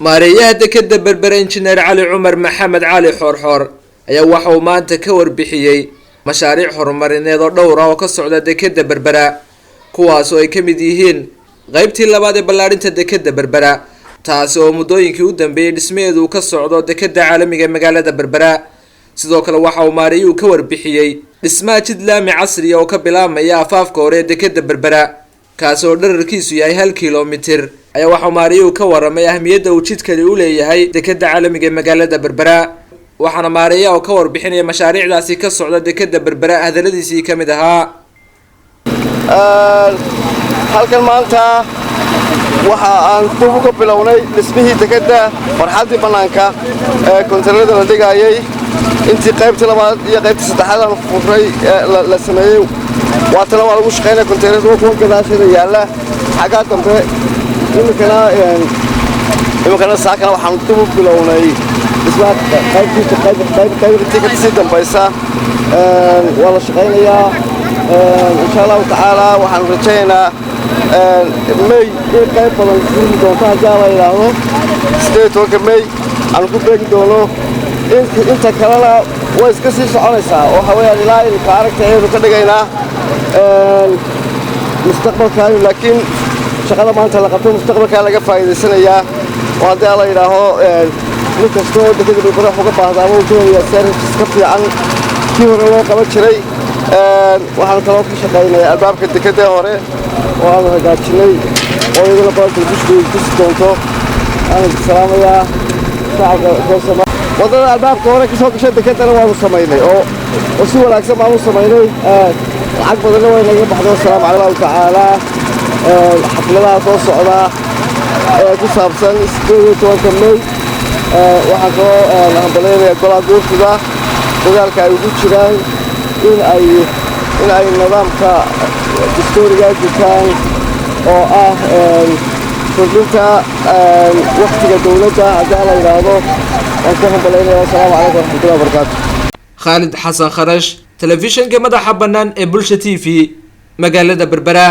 maareeyaha dekeda berbera injineer cali cumar maxamed cali xoorxoor ayaa waxa uu maanta ka warbixiyay mashaariic horumarineed oo dhowr ah oo ka socda dekeda berbera kuwaas oo ay ka mid yihiin qaybtii labaad ee ballaarinta dekeda berbera taasi oo muddooyinkii u dambeeyay dhismaheedu ka socdo dekeda caalamiga ee magaalada berbera sidoo kale waxa uu maareeyuhu ka warbixiyay dhismaha jid laami casri ah oo ka bilaabmaya afaafka hore ee dekeda berbera kaas oo dhererkiisu yahay 1 kiiloomitir ayaa waxa maareeyuhu ka waramay ahmiyadda uu jidkani u leeyahay dekeda caalamiga ee magaalada berbera waxaana maareeyaha oo ka warbixinaya mashaariicdaasi ka socda dekeda berbera hadaladiisii ka mid ahaa halkan maanta waxa aan dib uga bilownay dhismihii dekeda farxadii banaanka ee kontaynarada la dhigayay intii qaybtii labaad iyo qaybtii saddexaad aan furay la sameeyay waatana waa lagu shaqeynaa kontaynarada kuwa gadaashada yaala xagga dambe imikana saakana waxaan dib u bilownay dhismaha qaybtii kasii dambaysa waa la shaqeynayaa insha allahu tacaala waxaan rajaynaynaa may in qayb badan furmi doonto haddii la yidhaahdo 18 May aan ku beegi doono inta kalena way iska sii soconaysaa oo haweeney ilaa inta aragtaydu ka dhigaynaa mustaqbalkan laakiin shaqada maanta la qabto mustaqbalka laga faa'iideysanayaa oo haddii la yidhaahdo mid kastoo dekeda berbera uga baahdaa uu doonaya service ka fiican kii hore loo qaban jiray waxaan kaloo ka shaqeynay albaabka dekeda hore oo aan hagaajinay oo iyadana baadil disi doonto aan salaamayaa shacabka koosama wadada albaabka hore ka soo gashay dekedana waanu samaynay oo si wanaagsan baanu samaynay lacag badanna way naga baxday salaam calaykum tacaala xafladaha soo socda ku saabsan 18 May waxaan soo hambalyeynaya golaha guurtida dagaalka ay ugu jiraan in ay nidaamka dastuuriga jirtaan oo ah kordhinta waqtiga dowladda haddii la yidhaahdo waan ku hambalyeynaya asalaamu calaykum waraxmatullahi wabarakaatu Khalid Xasan Kharash telefishinka madaxa bannaan ee Bulsha TV magaalada Berbera.